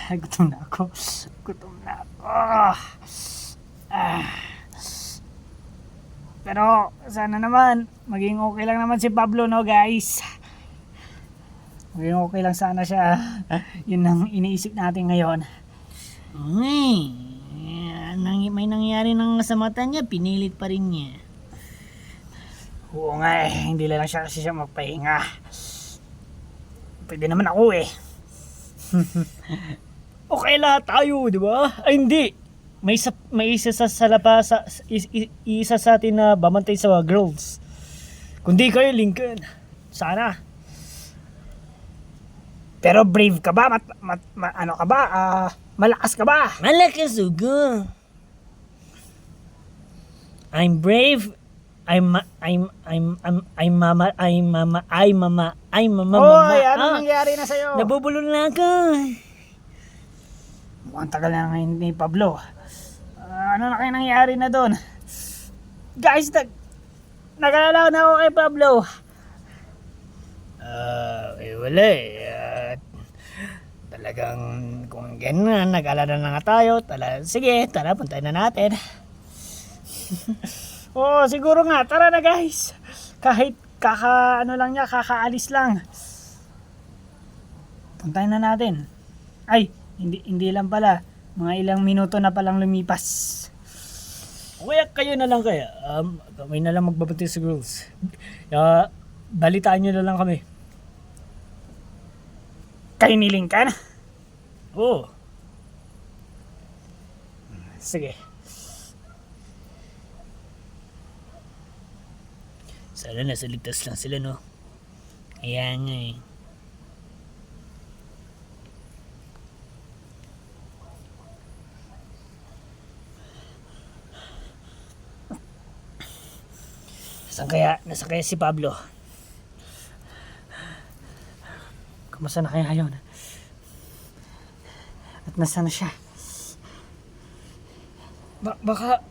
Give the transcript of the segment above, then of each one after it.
Gutom na ako. Gutom na ako. Ah. Pero sana naman maging okay lang naman si Pablo, no guys. Maging okay lang sana siya. Yun ang iniisip natin ngayon. Uy, may nangyari nang sa mata niya, pinilit pa rin niya. Oo nga eh, hindi lang siya kasi siya magpahinga. Pwede naman ako eh. Okay lahat tayo, di ba? Ay hindi. May isa isa sa atin na bamantay sa girls. Kundi kayo, Lincoln. Sana. Pero brave ka ba? Ano ka ba? Malakas ka ba? Malakas ugo. I'm brave. I'm mama. Oy, ano nangyari na sa'yo? Nabubulol na ako. Mukhang tagal na ngayon ni Pablo. Ano na kayo nangyari na doon? Guys, nagalalaw na ako kay Pablo. Wala eh. Talagang kung ganyan, nag-alala na nga tayo. Sige, tara, puntahan na natin. Oo, siguro nga. Tara na guys. Kahit kakaalis lang. Puntahan na natin. Ay, hindi lang pala. Mga ilang minuto na palang lumipas. Kaya kayo na lang kaya. Kami na lang magbabantay sa girls. Balitaan nyo na lang kami. Kayo ni Lincoln? Oo. Sige. Sana nasa ligtas lang sila, no? Kaya nga eh. Nasaan kaya si Pablo? Kamusta na kaya yun? At nasaan na siya? Baka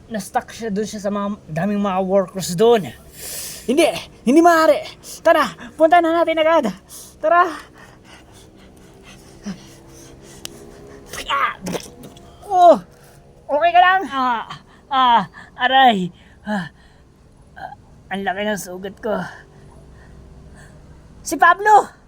na-stuck siya doon sa mga daming mga workers doon. Hindi maaari. Tara, punta na natin agad. Tara. Oh, okay ka lang? Aray. Ang laki ng sugat ko. Si Pablo!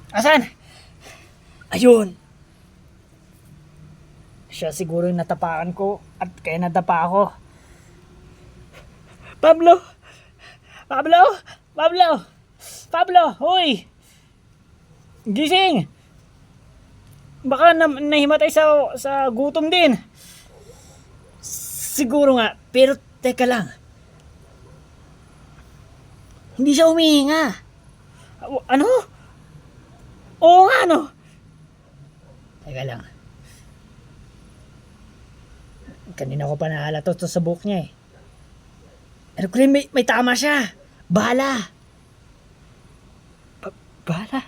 Asan? Ayun. Siya siguro yung natapakan ko at kaya nadapa ako. Pablo! Pablo! Pablo! Pablo! Hoy! Gising! Baka nahimatay sa gutom din. Siguro nga, pero teka lang. Hindi siya humihinga. Ano? Oo nga, no? Teka lang. Kanina ko pa nahalata to sa buhok niya eh. Ano ko may tama siya. Bala. Bala?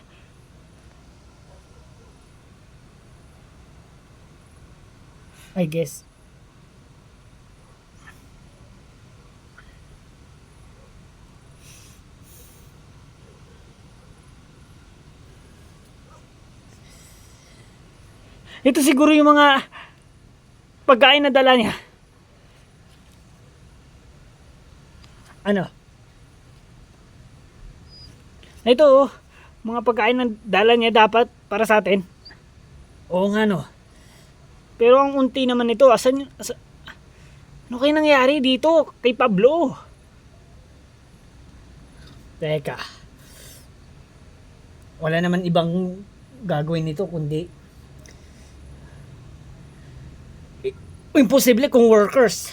I guess. Ito siguro yung mga pagkain na dala niya. Ano? Ito oh, mga pagkain na dala niya dapat para sa atin. Oo nga no. Pero ang unti naman nito, ano kayo nangyari dito kay Pablo? Teka. Wala naman ibang gagawin nito kundi imposible kung workers.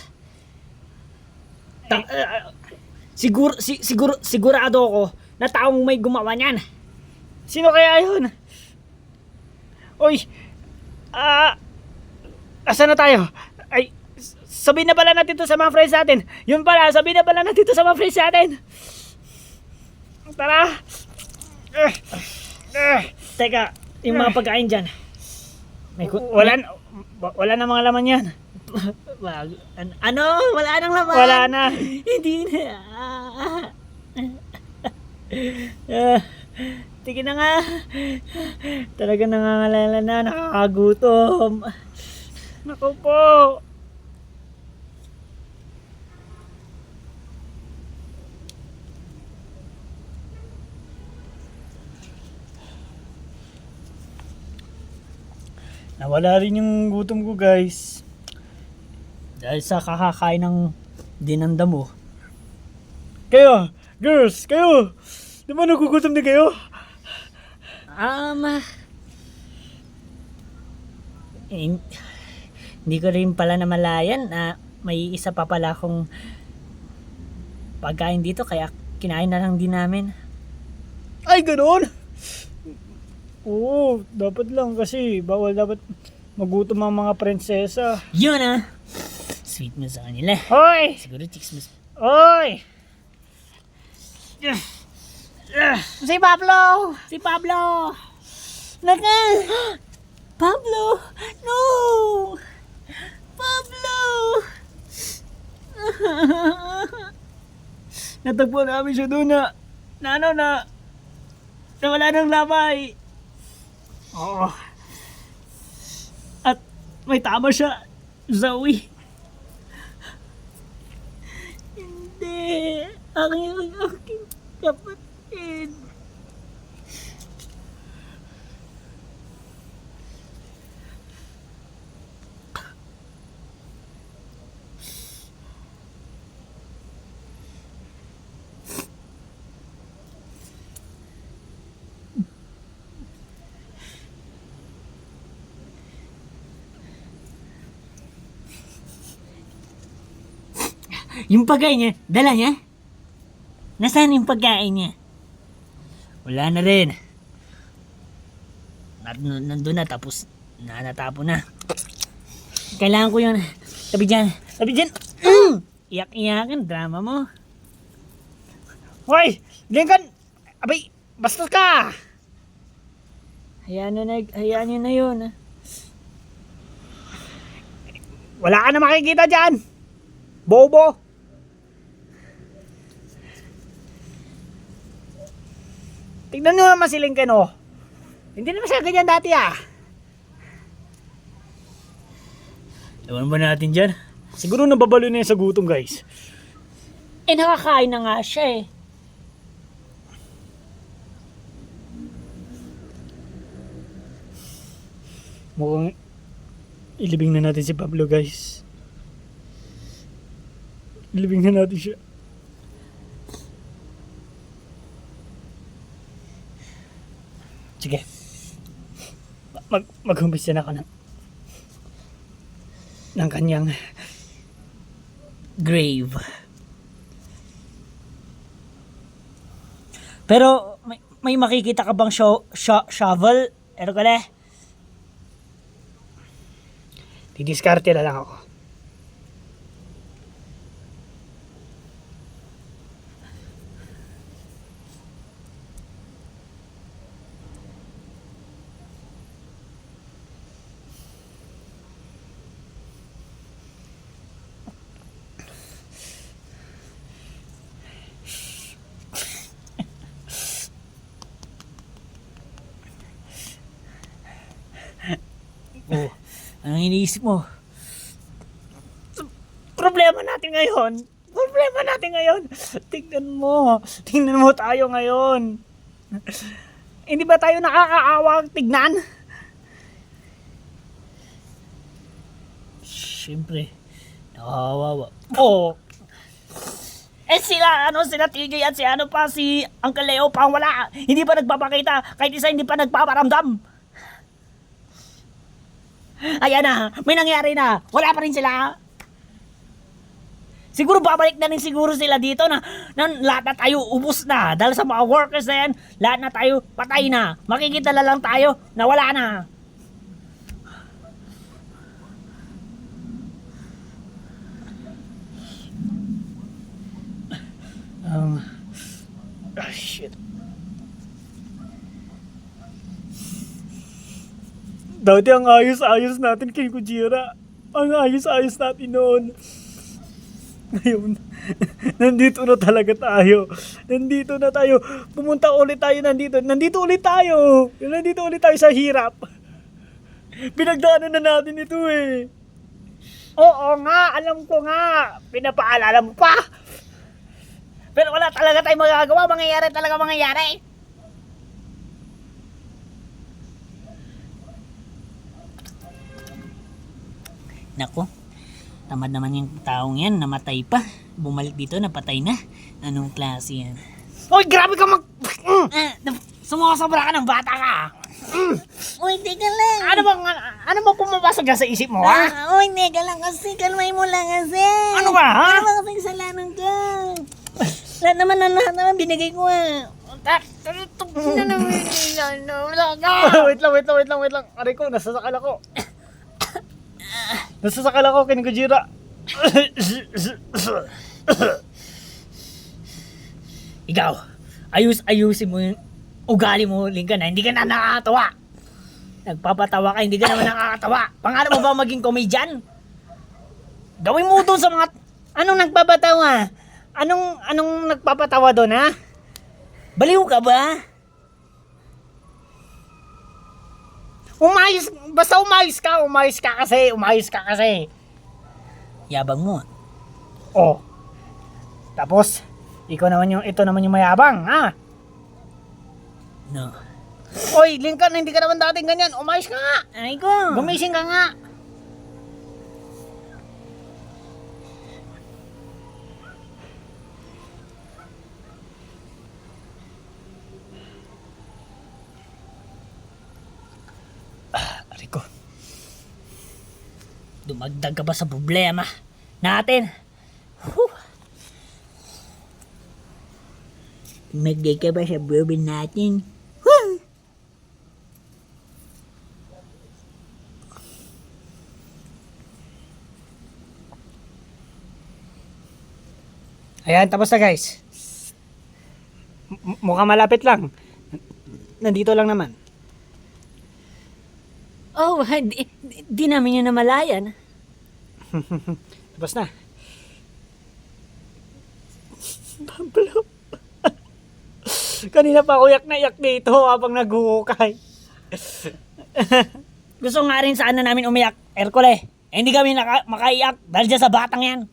Sigurado ako na taong may gumawa niyan. Sino kaya yun? Uy, asa na tayo? Ay, sabihin na pala natin to sa mga friends natin. Yun pala, sabihin na pala natin to sa mga friends natin. Tara. Teka, yung mga pagkain dyan. Wala na mga laman yan. Ano? Wala nang laman. Wala na. Hindi na. Tingin na nga. Talaga nangangalala na. Nakakagutom. Naku po. Nawala rin yung gutom ko, guys. Dahil sa kakakain ng dinanda mo. Kayo, girls, kayo. Di ba nagugutom din kayo? Hindi ko rin pala namalayan na may isa pa pala akong pagkain dito kaya kinain na lang din namin. Ay, ganoon? Oo, dapat lang kasi bawal dapat magutom ang mga prinsesa. Yun sweet mo sa kanila. Hoy! Siguro chicks mo. Hoy! Si Pablo! Si Pablo! Naka! Pablo! No! Pablo! Natagpo namin siya doon na wala ng lamay. Oo. At may tama siya, Zoe. Hindi. Aking kapatid. Yung pagkain niya, dala niya? Nasaan yung pagkain niya? Wala na rin. Nandun na, tapos natapon na. Kailangan ko yun. Tabi dyan. Tabi dyan. Iyak-iyakan, drama mo. Hoy! Lincoln! Abay, bastos ka! Hayaan nyo na yun. Wala ka na makikita dyan! Bobo! Tignan nyo naman si Lincoln, oh. Hindi naman siya ganyan dati, Ewan ba natin dyan? Siguro nababalo na yan sa gutom, guys. Nakakain na nga siya eh. Mukhang ilibing na natin si Pablo, guys. Ilibing na natin siya. Sige. Mag-umpisa na ako ng kanyang grave. Pero may makikita ka bang shovel? Ercole? Didiskarte na lang ako. Oh, anong iniisip mo? Problema natin ngayon. Tingnan mo tayo ngayon. Hindi ba tayo nakakaawa tignan? Siyempre, nakawawa. Oo. Sila TJ at si Uncle Leo pa wala. Hindi pa nagpapakita, kahit isa hindi pa nagpaparamdam. Ayan na, may nangyari na. Wala pa rin sila. Siguro babalik na rin siguro sila dito na lahat na tayo ubos na. Dahil sa mga workers na yan, lahat na tayo patay na. Makikita na lang tayo na wala na. Shit. Dati ang ayos-ayos natin kay Kujira. Ang ayos-ayos natin noon. Ngayon, nandito na talaga tayo. Nandito na tayo. Pumunta ulit tayo nandito. Nandito ulit tayo. Nandito ulit tayo sa hirap. Pinagdaanan na natin ito eh. Oo nga, alam ko nga. Pinapaalala mo pa. Pero wala talaga tayong magagawa. Mangyayari talaga mangyayari. Nako, tamad naman yung taong yan. Namatay pa. Bumalik dito, napatay na. Anong klase yan? Uy, grabe ka sumasobra ka ng bata ka. Uy, teka lang. Ano bang pumapasok dyan sa isip mo, ha? Uy, teka lang kasi. Kalmay mo lang kasi. Ano ba, ha? Ano ba kasi kasalanan ko? Lahat naman binigay ko Wait lang. Aray ko, nasasakal ako. Nasasakal ako kay Kujira. Ikaw, ayusin mo yung ugali mo, Lincoln, na hindi ka na nakakatawa. Nagpapatawa ka, hindi ka naman nakakatawa. Pangarap mo ba maging komedyan? Gawin mo doon sa mga... Anong nagpapatawa? Anong nagpapatawa doon, ha? Baliw ka ba? Basta umayos ka kasi. Yabang mo. Oh. Tapos, ito naman yung mayabang, ha? No. Oy, Lincoln, hindi ka naman dating ganyan. Umayos ka nga. Ay ko. Gumising ka nga. Rico, dumagdag ka ba sa problema natin? Dumagdag ka ba sa problema natin? Ayan, tapos na guys. Mukhang malapit lang. Nandito lang naman. Oh, di namin yun namalayan. Tapos na. Pablo. Kanina pa ako yak na yak dito habang naghuhukay. Gusto nga rin sana namin umiyak, Ercole. Hindi kami makaiyak dahil dyan sa batang yan.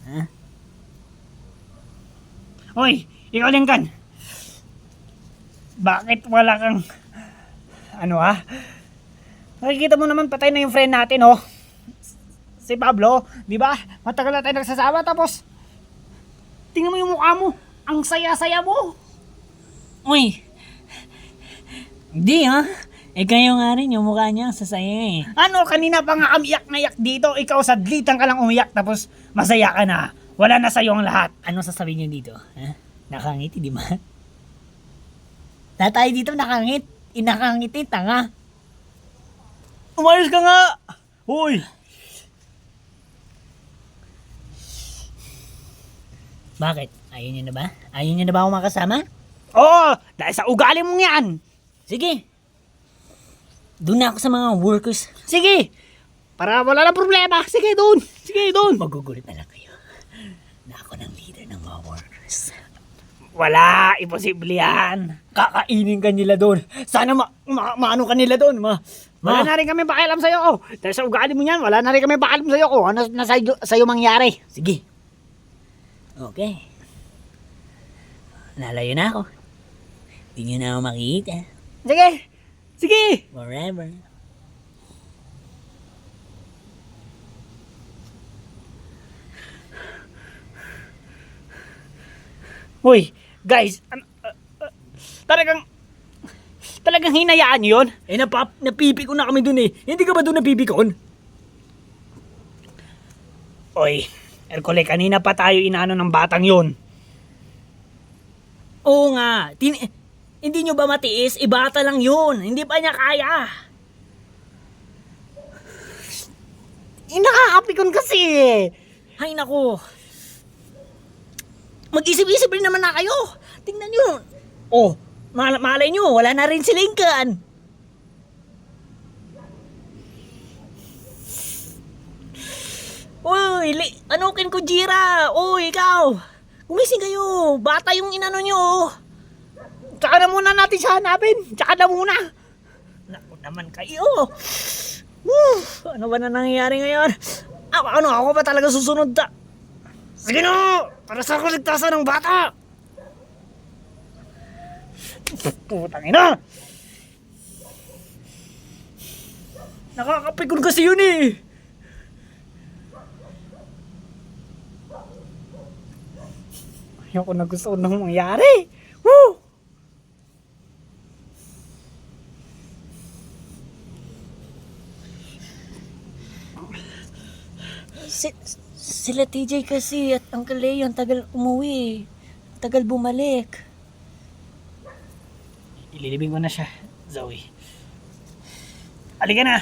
Huh? Oy, ikaw Lincoln. Bakit wala kang... Nakikita mo naman patay na yung friend natin, oh. Si Pablo, di ba? Matagal na tayo nagsasama tapos tingnan mo yung mukha mo. Ang saya-saya mo. Uy, hindi ha. Kayo nga rin yung mukha niya sasaya eh. Kanina pa nga kami iyak na iyak dito. Ikaw sadlitan ka lang umiyak tapos masaya ka na. Wala na sa'yo ang lahat. Anong sasabihin niyo dito? Ha? Nakangiti, di ba? Lahat tayo dito nakangiti, tanga. Umayos ka nga! Hoy! Bakit? Ayaw niyo na ba? Ayaw niyo na ba ako makasama? Oo, dahil sa ugali mong yan. Sige. Doon na ako sa mga workers. Sige, para wala na problema. Sige, doon. Magugulit na lang kayo na ako ng leader ng mga workers. Wala, imposible yan. Kakainin ka nila doon. Sana maano ka nila doon. Wala na rin kami pakialam sa'yo. Oh. Dahil sa ugali mo yan, wala na rin kami pakialam sa'yo. Oh. Ano na sa'yo mangyari? Sige. Okay. Lalayo na ako. Hindi nyo na ako makita. Sige. Forever. Hoy, guys, talagang hinayaan niyo yun? Eh, napipikon na kami dun eh. Hindi ka ba dun napipikon? Oy, Ercole, kanina pa tayo inaano ng batang yun. Oo nga. Hindi nyo ba matiis? Ibata lang yun. Hindi pa niya kaya. Nakakapikon kasi eh. Hay nako. Mag-isip-isip rin naman na kayo. Tingnan nyo. Oh, malay nyo, wala na rin si Lincoln. Uy, Ken Kujira. Uy, ikaw. Gumising kayo. Bata yung inano nyo. Tsaka na muna natin siya hanapin. Tsaka na muna. Naku naman kayo. Woo, ano ba na nangyayari ngayon? Ako pa talaga susunod ta. Sige na! Para sa kaligtasan ng bata! Putang ina! Nakakapikon kasi yun eh. Ayoko na gusto nang mangyari. Woo! Sila TJ kasi at Uncle Leo ang tagal umuwi. Tagal bumalik. Ililibing ko na siya, Zoe. Halika na!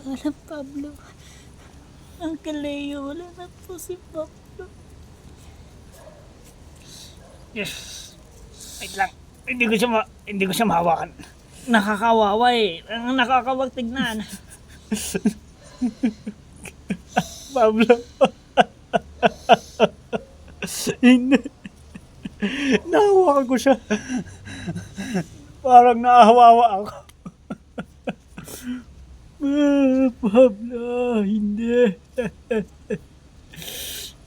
Wala Pablo. Uncle Leo, wala na po si Pablo. Yes. Wait lang. Hindi ko siya mahawakan. Nakakawawa eh. Ang nakakawag tignan. Pablo. Hindi. Nahawakan ko siya. Parang naahawawa ako. Pablo, hindi.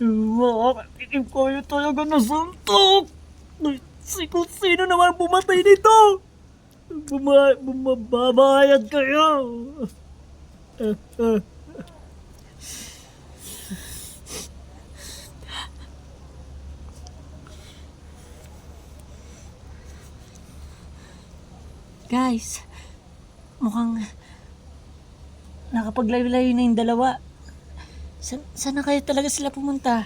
Makakatikim ko yun talaga na suntok. Kung sino naman pumatay nito. Bumabayad kayo. Guys, mukhang nakapaglayo-layo na yung dalawa. Saan na kayo talaga sila pumunta?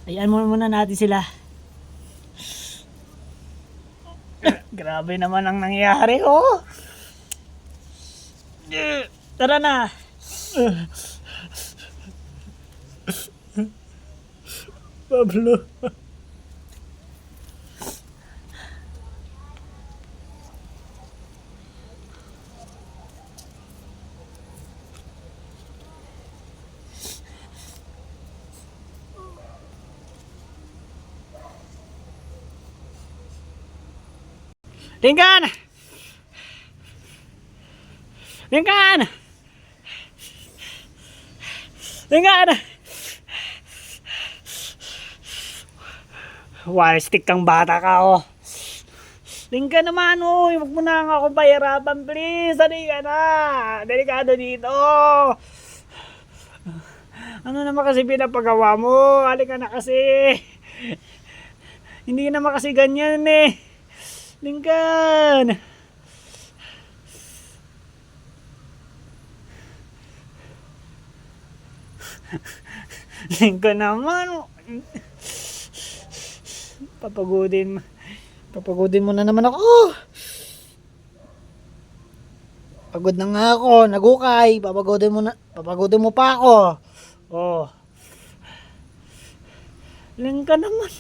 Ayan muna natin sila. Grabe naman ang nangyari, oh. Tara na. Pablo. Lincoln! Lincoln! Lincoln! Wire stick kang bata ka, oh. Lincoln naman, oh. Huwag mo na nga akong pahirapan, please. Dali ka na. Delikado dito. Ano naman kasi pinapagawa mo? Halika na kasi. Hindi naman kasi ganyan, eh. Lincoln! Lincoln naman. Papagodin mo na naman ako. Pagod na nga ako, nagukay. Papagodin mo pa ako. Oh. Lincoln naman.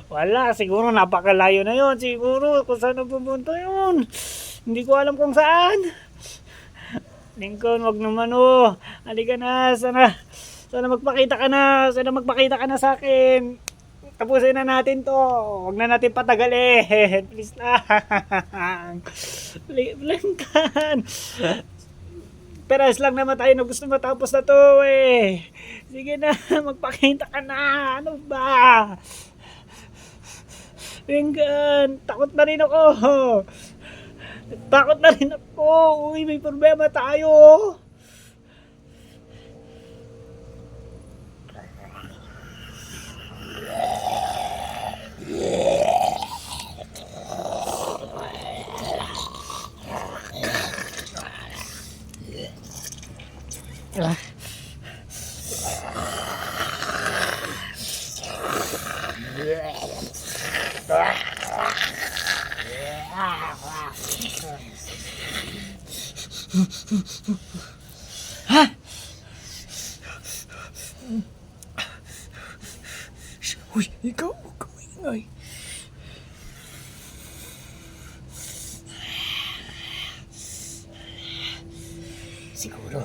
Wala, siguro napakalayo na yon. Siguro kung saan pupunta yun. Hindi ko alam kung saan. Lincoln, wag naman, oh. Halika na, sana magpakita ka na. Sana magpakita ka na sa akin. Tapusin na natin to. Wag na natin patagalin. Please lang. Lincoln. Peras lang naman tayo na gusto matapos na to, eh. Sige na, magpakita ka na. Ano ba? Lincoln, takot na rin ako. Takot na rin ako. Uy, may problema tayo. Ah. Uy, ikaw, huwag kang maingay. Siguro,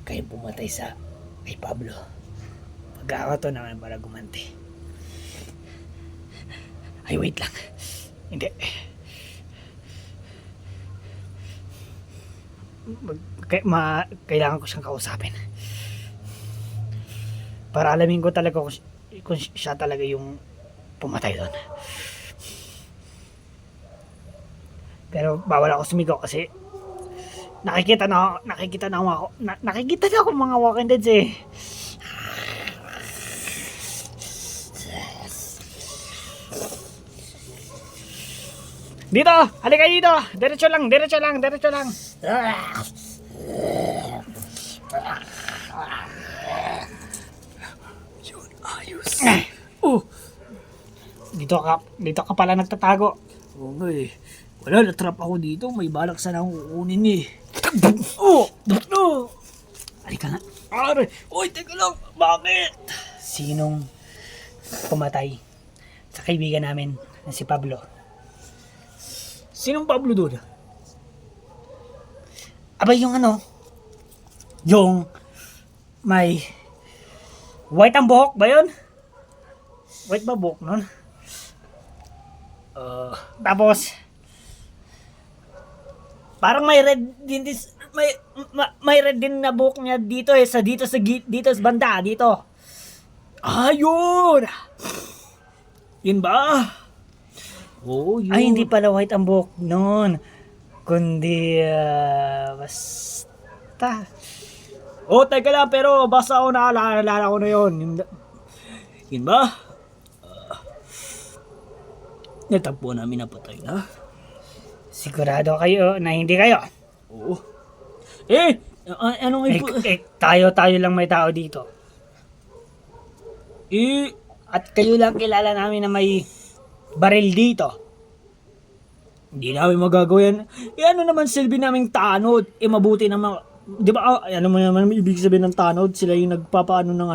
kayo pumatay sa kay Pablo. Mag-aato naman para gumanti. Ay, wait lang. Hindi. Kailangan ko siyang kausapin. Para alamin ko talaga kung siya talaga yung pumatay doon. Pero bawal ako sumigaw kasi nakikita na ako mga Walking Deads eh. Dito! Halika dito! Diretso lang! Diretso lang! Diretso lang! Yun, ayos. Dito ka pala nagtatago. Oo nga eh. Wala, natrap ako dito. May balak sana akong kukunin eh. Oh! No! Halika nga. Are! Uy, teka lang! Bakit? Sinong pumatay sa kaibigan namin na si Pablo? Sinong Pablo doon? Abay yung ano? Yung may white ang buhok ba yun? White ba buhok nun? Tapos parang may red din may red din na buhok niya dito sa banda dito. Yun! Yun ba? Oo, yun. Ay, hindi pala white ang buhok nun. Kundi, basta. Oh, teka lang, pero basta ako naalala ko na yun. Yun ba? Natagpo namin na patay na. Sigurado kayo na hindi kayo. Oo. Anong Tayo lang may tao dito. At kayo lang kilala namin na may baril dito. Hindi namin magagawa yan. Ano naman silbi naming tanod? Mabuti naman. Di ba, ano mo naman ibig sabihin ng tanod? Sila yung nagpapaano ng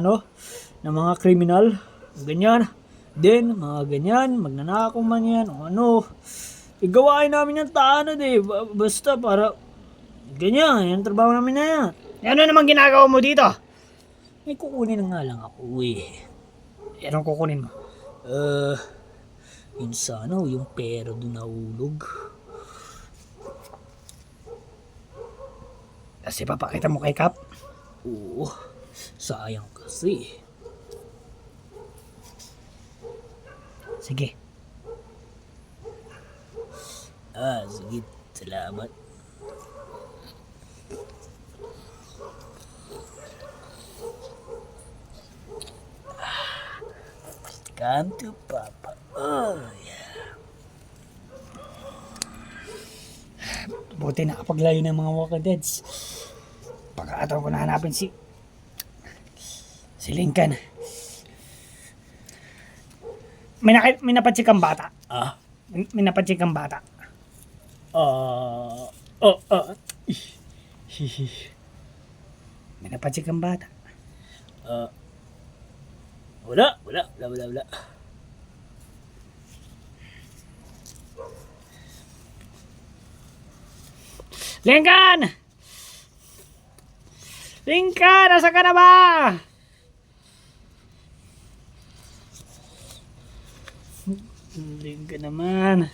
ng mga kriminal. Ganyan. Then, mga ganyan, magnanakaw man yan, o ano. Igawain namin yung tanod eh. Basta para, ganyan, yung trabaho namin na yan. Ano naman ginagawa mo dito? May kukunin na nga lang ako eh. Anong kukunin mo? Yun sana o yung pera doon nahulog. Kasi papakita mo kay Cap? Oo, sayang kasi. Sige. Sige, salamat. Come to Papa. Oh, yeah. Buti nakapaglayo ng mga Walking Deads. Pagkakataon ko na hanapin si Lincoln. May napatsik kang bata. May napatsik kang bata. May napatsik kang bata. Wala. Lincoln! Lincoln! Nasa ka na ba? Lincoln naman.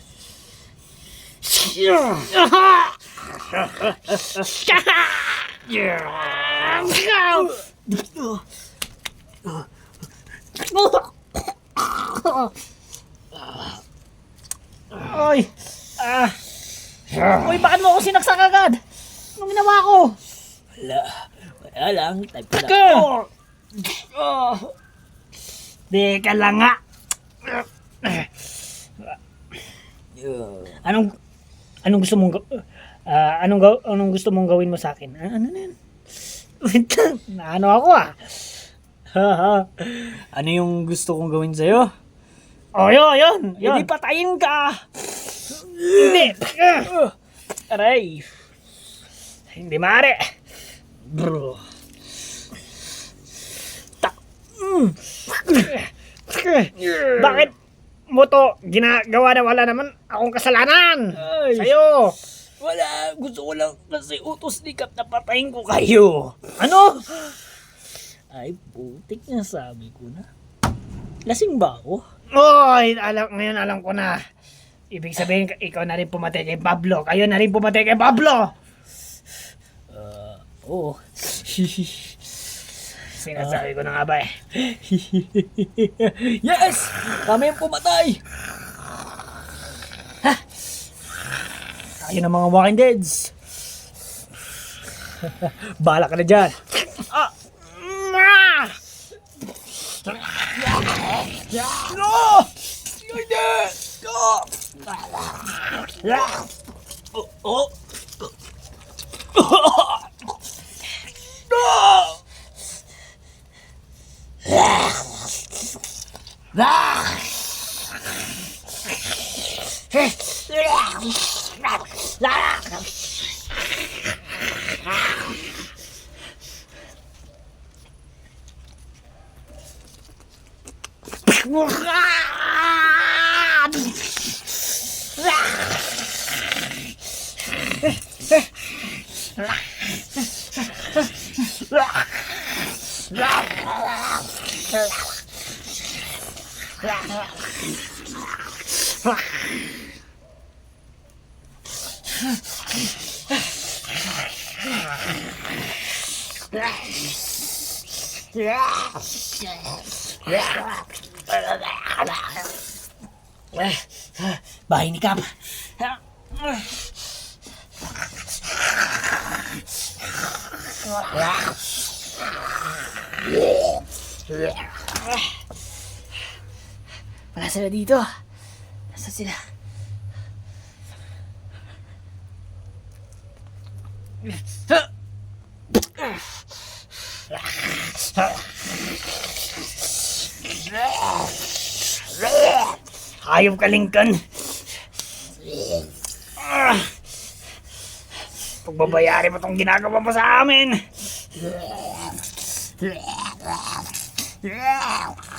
Oy! Uy, bakit mo ako sinaksak agad? Anong ginawa ko? Wala lang. Type ko lang. Teka lang nga. Anong gusto mong anong gusto mong gawin mo sa akin? Ano na yan? Wait lang. Ano ako Ano yung gusto kong gawin sa'yo? Oh, yun. Hindi patayin ka. Hindi. Aray. Hindi maaari. Bro. Bakit mo to ginagawa na wala naman akong kasalanan? Ay. Sa'yo. Wala. Gusto ko lang kasi utos ni Kap na patayin ko kayo. Ano? Ay, putik na sabi ko na. Lasing ba ako? Oy, ngayon alam ko na. Ibig sabihin, ikaw na rin pumatay kay Pablo. Kayo na rin pumatay kay Pablo. Oo. Sinasabi ko na nga ba eh. Yes! Kami yung pumatay! Tayo ng mga Walking Deads. Bahala ka na dyan. No! Hindi! No! Oh! No! Bahay ni Kap. Wala sila dito. Nasaan sila? Hayop ka, Lincoln. Pagbabayari mo tong ginagawa mo sa amin.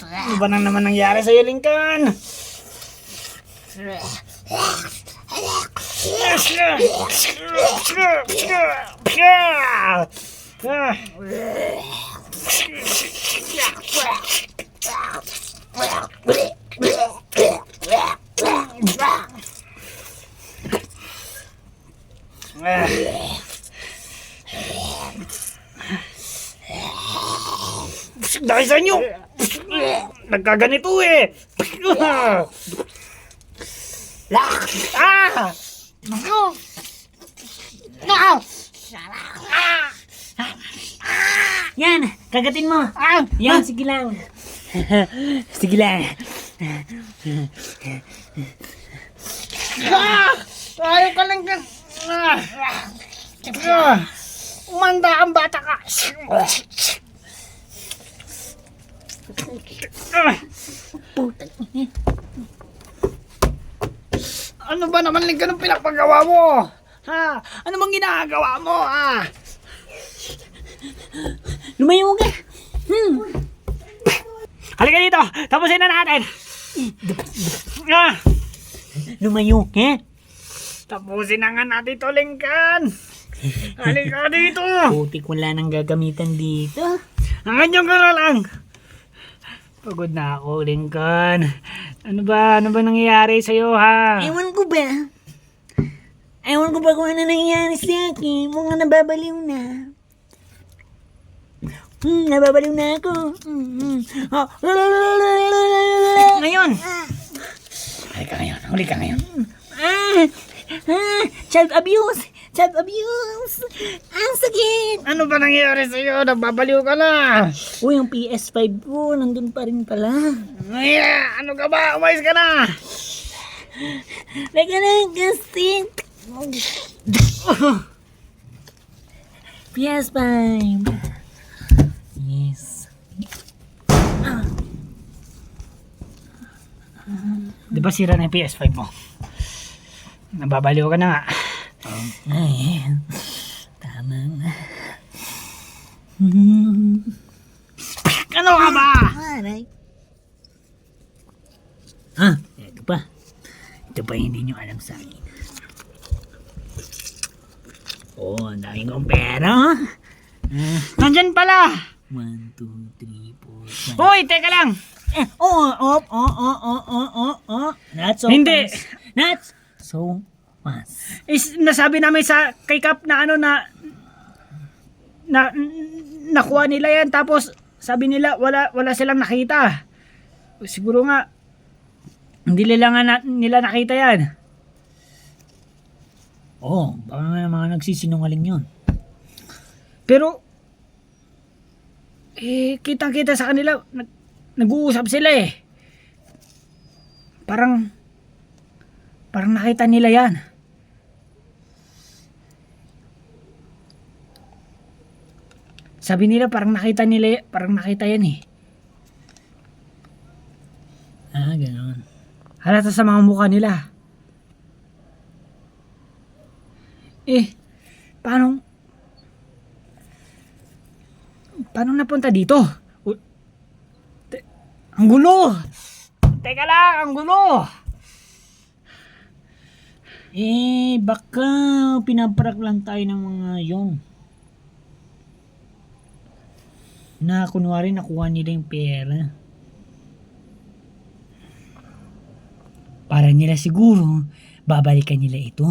Ano ba nang naman nangyari sa'yo, Lincoln? Dahil sa inyo, nagkaganito eh. Yan, kagatin mo. Yan, sige lang. Sige lang. Ayaw ka lang ka. Umanda ang bata ka. Ano ba naman Lincoln ang pinapagawa mo? Ha? Ano bang ginagawa mo, ha? Lumayo ka. Halika dito! Tapusin na natin! Lumayo ka. Tapusin na nga natin to, Lincoln! Halika dito! Putik, wala nang gagamitan dito. Hanggang yung na lang! Pagod na ako, Lincoln. Ano ba nangyayari sa'yo, ha? Ewan ko ba? Ewan ko ba kung ano nangyayari sa akin. Mukhang nababaliw na. Nababaliw na ako. Ngayon! Halika ngayon. Child abuse! Child abuse! Ang sakit! Ano ba nangyayari sa'yo? Nababaliw ka na. Uy, yung PS5 ko, nandun pa rin pala. Ano ka ba? Umayos ka na. Teka na, kasi. PS5. Yes. Di ba sira na yung PS5 mo? Nababaliw ka na nga. Ay, tama na. Ano ka ba? Aray. Ah, ito pa. Ito pa hindi nyo alam sa akin. Oh, ang dami kong pera. Nandyan pala. 1, 2, 3, 4, 5. Hoy, teka lang. Not so Hindi. fast. Not so fast. Nasabi namin kay Kap na nakuha nila yan, tapos sabi nila wala silang nakita. Siguro nga hindi nila nakita yan. Oh, baka nga mga nagsisinungaling yun. Pero kitang-kita sa kanila, nag-uusap sila eh. Parang nakita nila yan. Sabi nila parang nakita yan eh. Ah, gano'n. Halata sa mga mukha nila. Paano napunta dito? Ang gulo! Teka lang, ang gulo! Baka pinaprak lang tayo ng mga yon. Na kunwari nakuha nila yung pera. Para nila siguro, babalikan nila ito.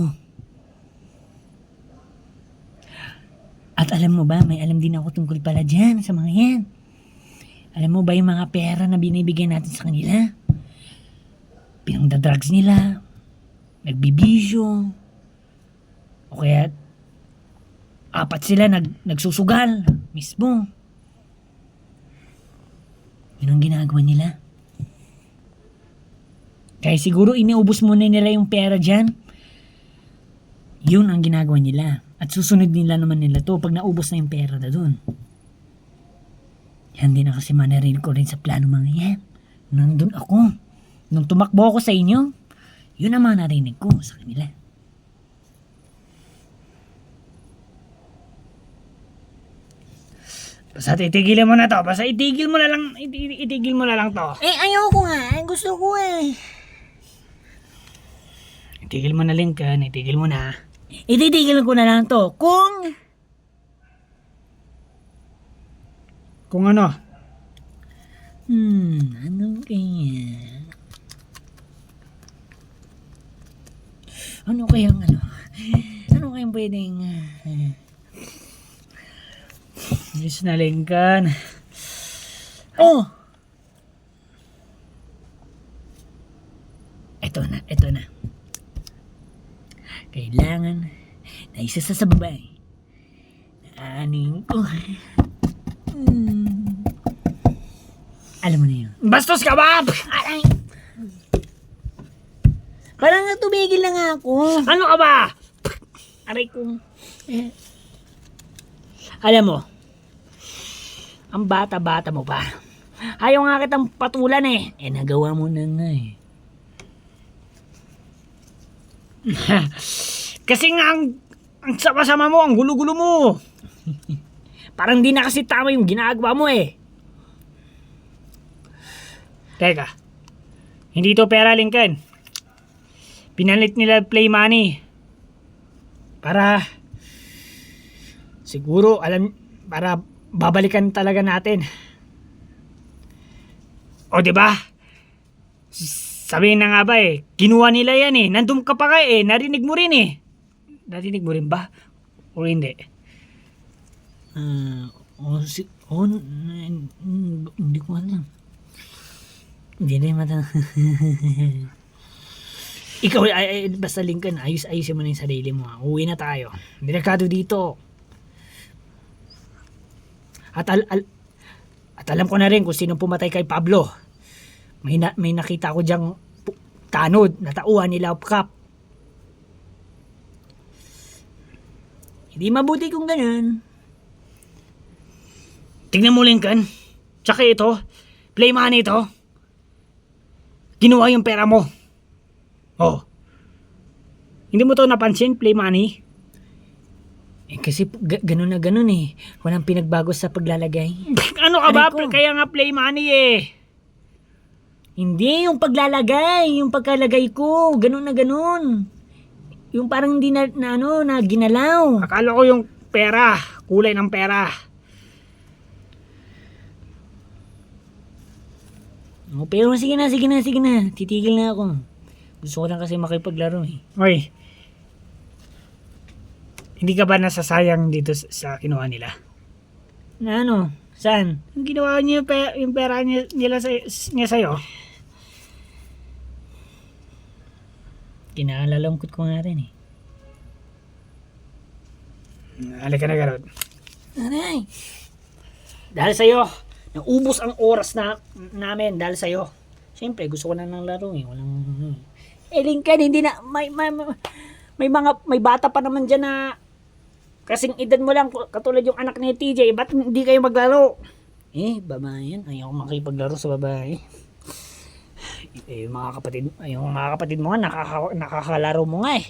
At alam mo ba, may alam din ako tungkol pala dyan sa mga yan. Alam mo ba yung mga pera na binibigyan natin sa kanila? Pinangdadrugs nila, nagbibisyo, o kaya 4 sila nagsusugal mismo. Yun ang ginagawa nila. Kaya siguro iniubos muna nila yung pera dyan. Yun ang ginagawa nila. At susunod nila naman nila to pag naubos na yung pera na dun. Yan din na kasi manarinig ko rin sa plano mga yan. Nandun ako. Nung tumakbo ako sa inyo, yun ang mga narinig ko sa kanila. Basta itigil mo na to. Basta itigil mo na lang to. Ayoko nga. Gusto ko Itigil mo na, Lincoln. Itigil mo na. Ititigil ko na lang to. Kung ano? ano kaya? Ano kayang pwedeng Diyos na, Lincoln. Oh! Ito na. Kailangan na isa sa babae. Aanin ko. Alam mo na yun. Bastos ka ba? Aray! Parang natubigil na nga ako. Ano ka ba? Aray ko. Alam mo, ang bata-bata mo pa. Ayaw nga kitang patulan eh. Nagawa mo na nga eh. Kasi nga ang sama-sama mo, ang gulo-gulo mo. Parang di na kasi tama yung ginagawa mo eh. Teka, hindi to pera, Lincoln. Pinalit nila play money. Para siguro para babalikan talaga natin. O di ba? Sabihin na nga ba eh, kinuha nila yan eh. Nandun ka pa ka eh, narinig mo rin eh. Narinig mo rin ba? O hindi? Hindi ko alam. Hindi na yung mata. Ikaw basta Lincoln, ayusin mo na yung sarili mo. Uwi na tayo. Delikado dito. At alam ko na rin kung sino pumatay kay Pablo. May nakita ko diyang tanod na tauhan ni Love Cup. Hindi mabuti kung ganun. Tingnan mo, Lincoln. Tsaka ito, play money ito. Ginawa yung pera mo. Oh. Hindi mo to napansin, play money? Kasi ganun na ganun eh. Walang pinagbago sa paglalagay. Ano ka ba? Aray ko. Kaya nga play money eh. Hindi, yung paglalagay. Yung pagkalagay ko. Ganun na ganun. Yung parang hindi na ginalaw. Akala ko yung pera. Kulay ng pera. Oh, pero sige na. Titigil na ako. Gusto ko lang kasi makipaglaro eh. Oy. Hindi ka ba nasasayang dito sa kinuha nila? Na ano? Saan? Yung ginawa niya yung pera niya sa'yo. Kinalalangkot ko nga rin eh. Halika na, Garot. Aray! Dahil sa'yo, naubos ang oras namin dahil sa'yo. Siyempre, gusto ko na ng laro eh. Walang... Lincoln, hindi na... May bata pa naman dyan na... Kasing edad mo lang, katulad yung anak ni TJ, ba't hindi kayo maglaro? Babae yan. Ayaw makipaglaro sa babae. Yung mga kapatid mo nga, nakakalaro mo nga eh.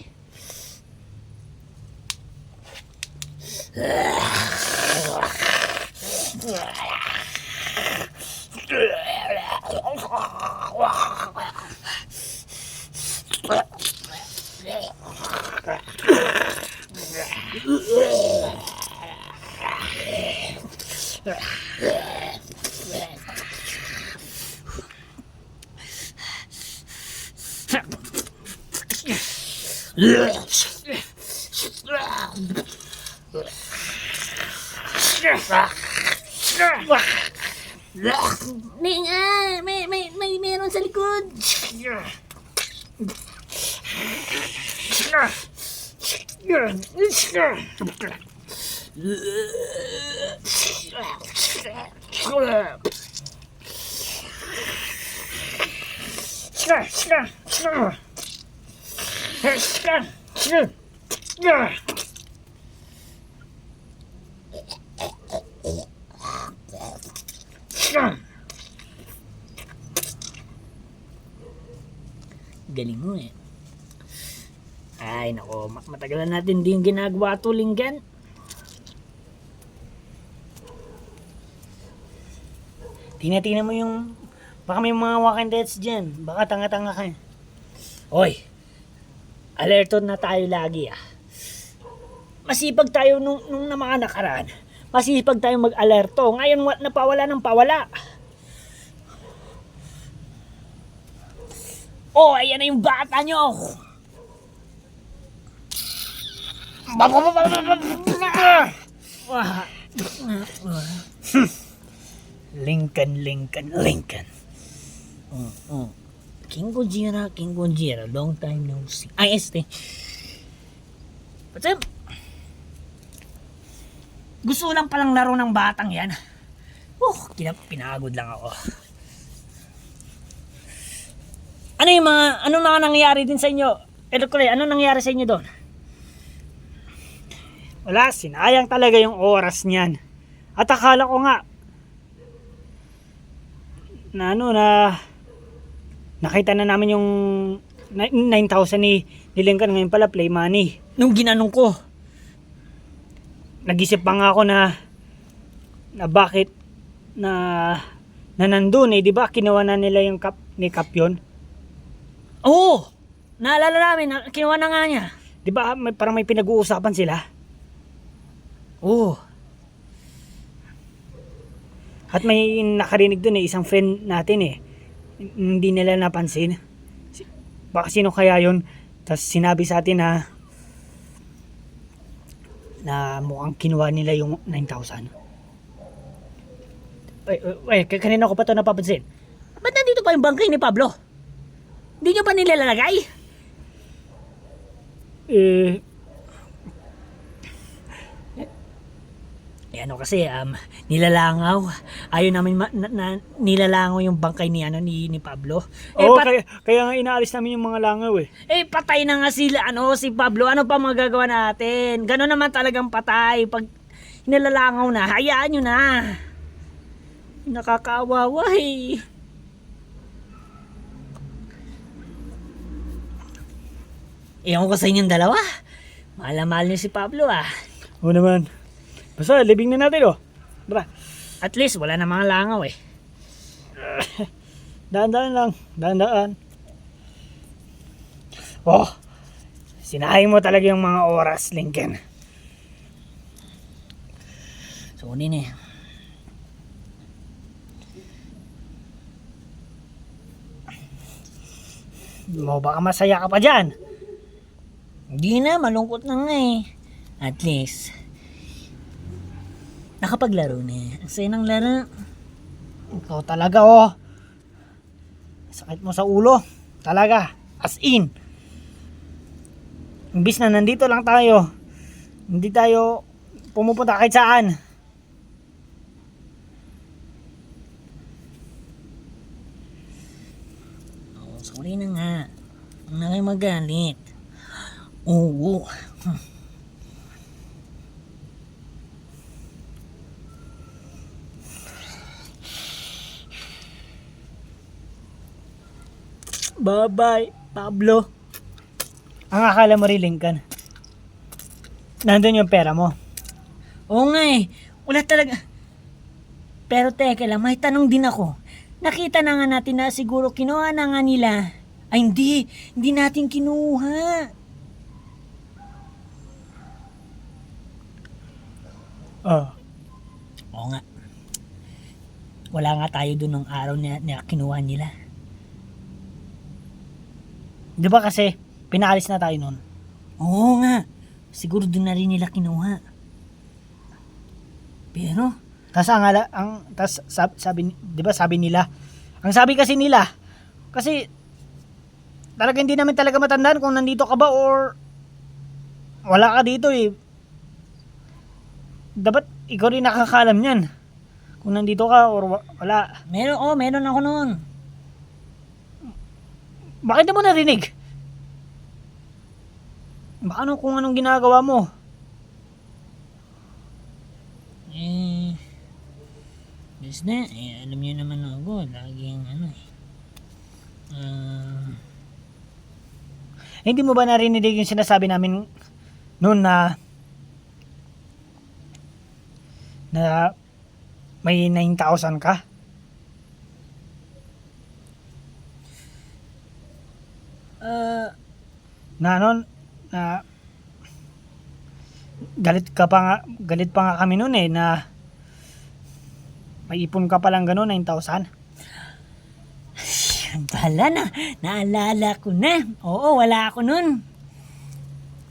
Meron sa likod. Galing mo eh. Ay nako, matagalan natin din ginagawa to, Lincoln. Tingnan mo yung... Baka may mga walking deads dyan. Baka tanga-tanga ka. Oy! Alerto na tayo lagi ah. Masipag tayo nung na mga nakaraan. Masipag tayo mag-alerto. Ngayon napawala ng pawala. Oh, ayan na yung bata nyo! Lincoln. King Gojira, long time no see. Ay, What's up? Gusto lang palang laro ng batang yan. Pinagod lang ako. Ano mga nangyayari din sa inyo? Ano nangyari sa inyo doon? Wala, sinayang talaga yung oras niyan. At akala ko nga na nakita na namin yung 9,000 ni Lincoln, ngayon pala play money. Nung ginanong ko, Nag-isip pa nga ako na bakit na nandun eh, di ba? Kinuha na nila yung ni Cap yun. Oo! Naalala namin, kinuha na nga niya. Di ba parang may pinag-uusapan sila? Oo. At may nakarinig dun eh, isang friend natin eh. Hindi nila napansin. Baka sino kaya yun? Tapos sinabi sa atin na mukhang kinuha nila yung 9,000. Kanina ko pa ito napapansin. Ba't nandito pa yung bangkay ni Pablo? Hindi nyo pa nilalagay? Eh, Ano kasi, nilalangaw. Ayaw namin nilalangaw yung bangkay ni Pablo. oo, kaya nga inaalis namin yung mga langaw eh. Patay na nga sila, si Pablo. Ano pa magagawa natin? Gano'n naman talagang patay. Pag nilalangaw na, hayaan nyo na. Nakakaawawa eh. Ewan ko sa inyong dalawa. Mahal na mahal niyo si Pablo ah. Oo naman. Basta, libing na natin oh. Tara, At least wala na mga langaw eh. daan-daan lang. Daan-daan. Oh, sinahing mo talaga yung mga oras, Lincoln. Sunin eh. Mo baka masaya ka pa dyan. Hindi na, malungkot na nga eh. At least, nakapaglaro na. Ang saya ng laro. Ikaw talaga oh. Sakit mo sa ulo. Talaga. As in. Imbis na nandito lang tayo. Hindi tayo pumupunta kahit saan. Oh, sorry na nga. Huwag na kayo magalit. Oo. Bye-bye, Pablo. Ang akala mo rin, Lincoln, nandun yung pera mo. Oo nga eh. Wala talaga. Pero teka lang, may tanong din ako. Nakita na nga natin na siguro kinuha na nga nila. Ay hindi. Hindi natin kinuha. Oh. Oo nga. Wala nga tayo dun ng araw na kinuha nila. Di ba kasi, pinaalis na tayo nun. Oo nga. Siguro dun na rin nila kinuha. Pero, Sabi, di ba sabi nila, ang sabi kasi nila, kasi talaga hindi namin talaga matandaan kung nandito ka ba or wala ka dito eh. Dapat ikaw rin nakakaalam yan. Kung nandito ka or wala. meron ako noon. Bakit di mo narinig? Baka ano kung anong ginagawa mo? Yes na, alam niyo naman ako, laging Hindi mo ba narinig yung sinasabi namin noon na may 9,000 ka? Na ano, na galit pa nga kami noon eh na may ipon ka palang gano'n, 9,000. Bala na, naalala ko na. Oo, wala ako nun.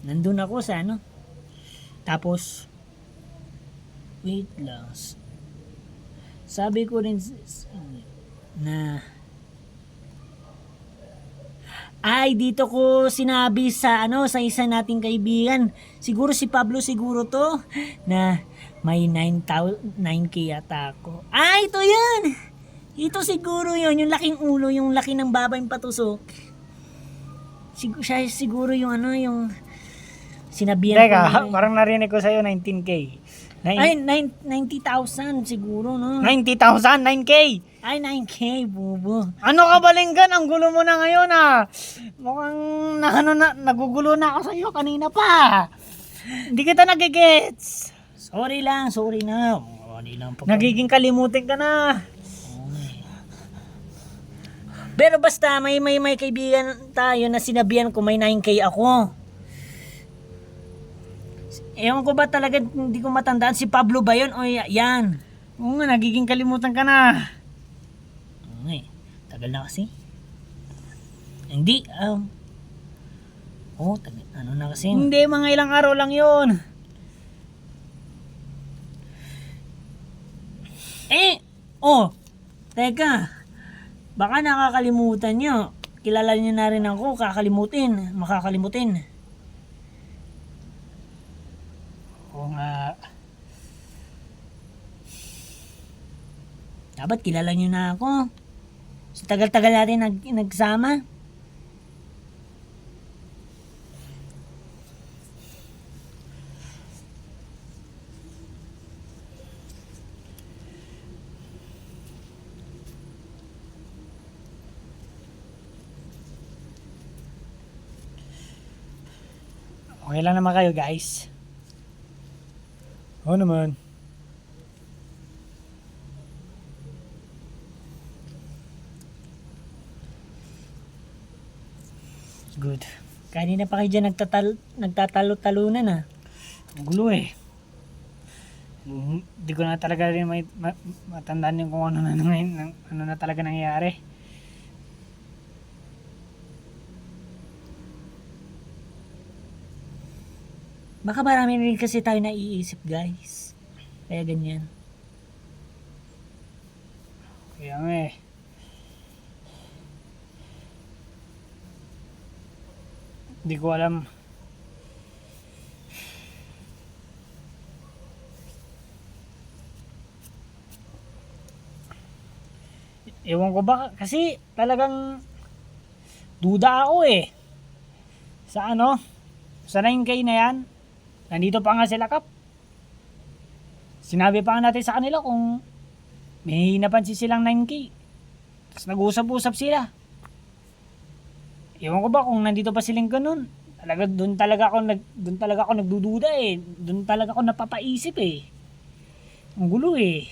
Nandun ako sa Tapos, wait lang. Sabi ko rin na, dito ko sinabi sa sa isa nating kaibigan. Siguro si Pablo siguro to na may 9K yata ako. Ito yan! Ito siguro yun, yung laking ulo, yung laki ng baba yung patusok. Siya siguro yung yung sinabihan Teka, ko. parang narinig ko sa'yo 19K. 90,000 siguro, no? 90,000, 9K! 9K, bubo. Ano ka balinggan? Ang gulo mo na ngayon ah. Mukhang nagugulo na ako sa'yo kanina pa. Hindi kita nagigets. Sorry na. Sorry lang po. Nagiging kalimutin ka na. Pero basta may kaibigan tayo na sinabihan ko may 9K ako. Ewan ko ba talaga, hindi ko matandaan si Pablo ba yun o yan? Oo nga, nagiging kalimutan ka na. Tagal na kasi. Hindi, tagal, na kasi. Hindi, mga ilang araw lang yun. Teka. Baka nakakalimutan nyo. Kilala nyo na rin ako, makakalimutin. Dapat kilala nyo na ako. Sa tagal-tagal natin nagsama. Okay lang naman kayo guys. Oo naman. Good. Kanina pa kayo dyan nagtatalo-talunan ah. Ang gulo eh. Hindi ko na talaga rin matandaan yung kung ano na ngayon, ano na talaga nangyayari. Baka marami rin kasi tayo naiisip guys. Kaya ganyan. Kaya nga eh. Hindi ko alam. Ewan ko ba, kasi talagang duda ako eh. Sa ano? Sa 9K na yan. Nandito pa nga sila Kap. Sinabi pa nga natin sa kanila kung may napansin silang 9K. Tapos nag-usap-usap sila. Ewan ko ba kung nandito pa silang ganun. Talaga doon talaga ako nagdududa eh. Doon talaga ako napapaisip eh. Ang gulo eh.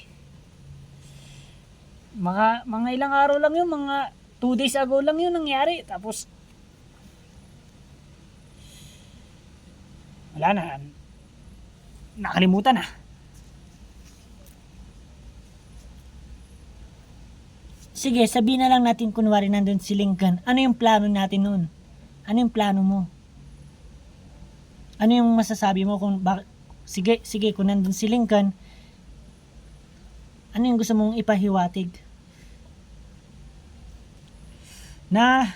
Mga ilang araw lang yun, mga 2 days ago lang yun nangyari. Tapos wala na. Nakalimutan na. Sige, sabihin na lang natin kunwari nandun si Lincoln. Ano yung plano natin nun? Ano yung plano mo? Ano yung masasabi mo kung sige, kung nandun si Lincoln, ano yung gusto mong ipahiwatig? Na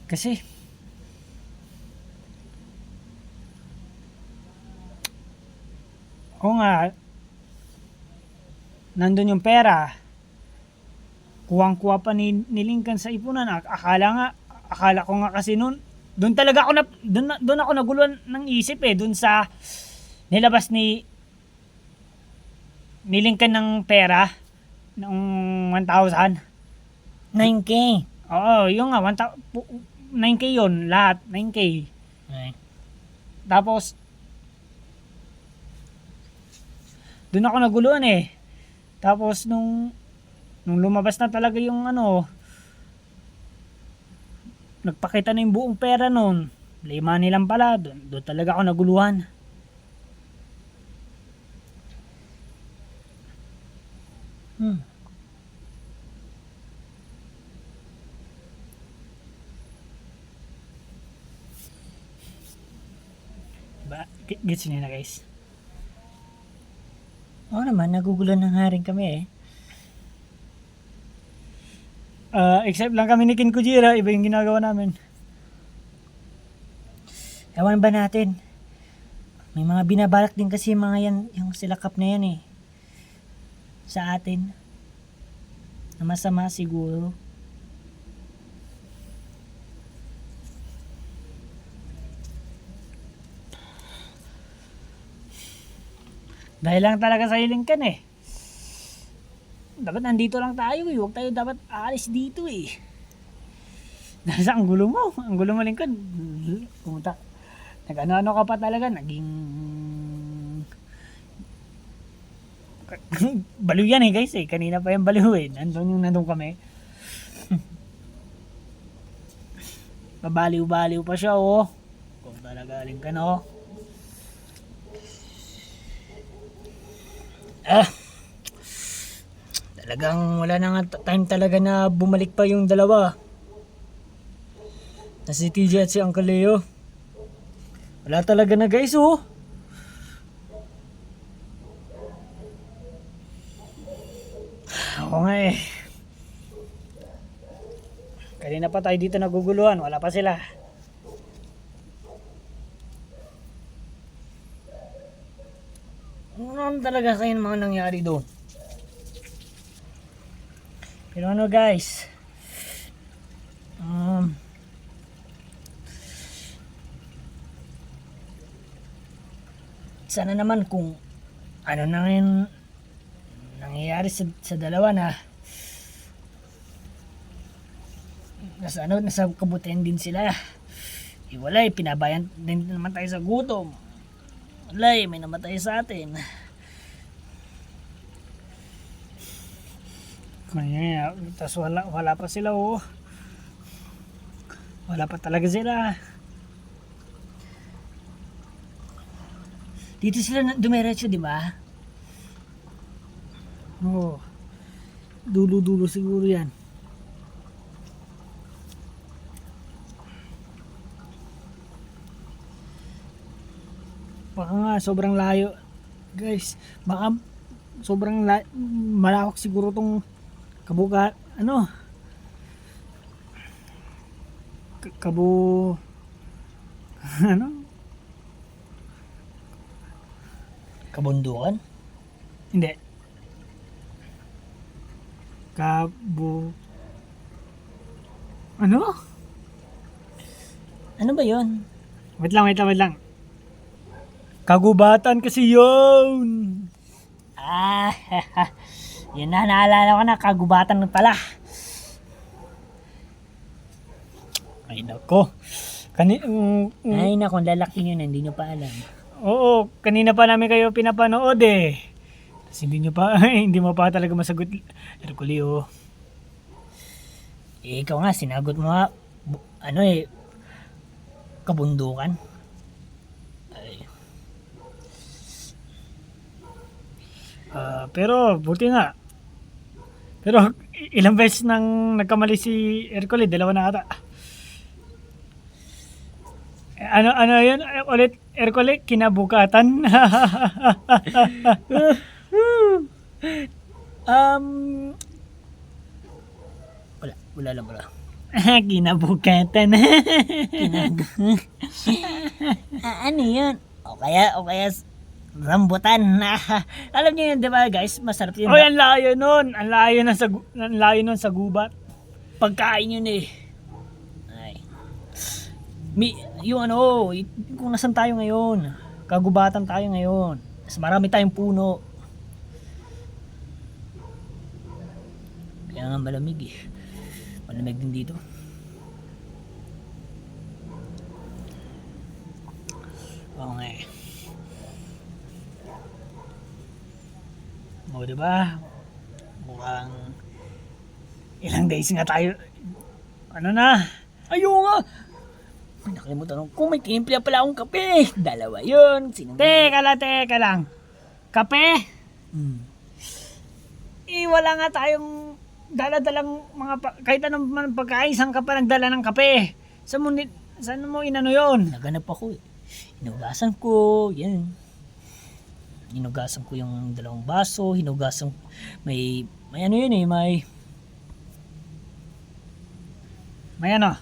kasi oo nga, nandun yung pera, kuwang-kuwa pa ni Lincoln sa ipunan. Akala ko nga kasi doon talaga ako doon ako naguluhan ng isip eh, doon sa nilabas ni Lincoln ng pera ng 1,000. 9K. Oo, yung nga 9K yun, lahat 9K. Okay. Tapos doon ako naguluhan eh. Tapos nung lumabas na talaga yung ano, nagpakita na yung buong pera nun, lima nilang pala, doon talaga ako naguluhan. Gets niyo na guys? Oo naman, nagugulan na nga rin kami eh. Except lang kami ni Kin Kujira, iba yung ginagawa namin. Ewan ba natin? May mga binabalak din kasi mga yan, yung sila Kap na yan eh. Sa atin. Na masama siguro. Dahil lang talaga sa Lincoln eh. Dapat nandito lang tayo eh. Huwag tayo dapat aalis dito eh. Dahil sa ang gulo mo Lincoln. Pumunta. Nag-ano-ano ka pa talaga. Naging baliw yan eh guys eh. Kanina pa yung baliw eh. Nandun kami. Babaliw-baliw pa siya oh. Kung talaga Lincoln oh. Talagang wala na nga time talaga na bumalik pa yung dalawa. Na si TJ at si Uncle Leo. Wala talaga na guys oh. Oo nga eh. Kanina pa tayo dito naguguluhan. Wala pa sila. talaga sa mga nangyari doon. Pero ano guys, Sana naman kung ano na ngayon nangyayari sa dalawa na nasa kabutihan din sila. Walay, pinabayan din naman tayo sa gutom. Walay, may namatay sa atin. kaya, tas wala pa sila oh. Wala pa talaga sila. Dito sila dumiretso, di ba? Oo. Dulo-dulo siguro yan. Baka nga sobrang layo. Guys, baka sobrang malawak siguro tong ano? Kabo ano? Kabundukan? Hindi. Kabo ano? Ano ba yun? Wait lang. Kagubatan kasi yun. Ah, yun na, naalala ko na, kagubatan na pala. Ay nako. Ay na, kung lalaki yun, hindi nyo pa alam. Oo, kanina pa namin kayo pinapanood eh. Tapos hindi mo pa talaga masagot, Herculeo. Ikaw nga, sinagot mo nga, kabundukan. Pero buti nga. Pero ilang beses nang nagkamali si Hercules, dalawa na ata. Ano yun ulit, Hercules? Kinabukatan? Wala lang. Kinabukatan. Ano yun? O kaya rambutan. Alam niyo yun, di ba guys? Masarap yun. Oy, ang layo nun. Ang layo nun sa gubat. Pagkain yun eh. Ay. Kung nasan tayo ngayon, kagubatan tayo ngayon. Mas marami tayong puno. Kaya nga malamig eh. Malamig din dito. Okay. O, diba? Mukhang ilang days nga tayo. Ano na? Ayun nga! Ay, nakalimutan ko. Kung may tinimpla pala akong kape. Dalawa yun. Teka lang. Kape? Wala nga tayong dala-dalang kahit anong man pagkain, saan ka pa nagdala ng kape? Saan mo inano yun? Naganap ako eh. Hinugasan ko. Yan. Hinugasan ko yung dalawang baso. May ano yun eh. May ano?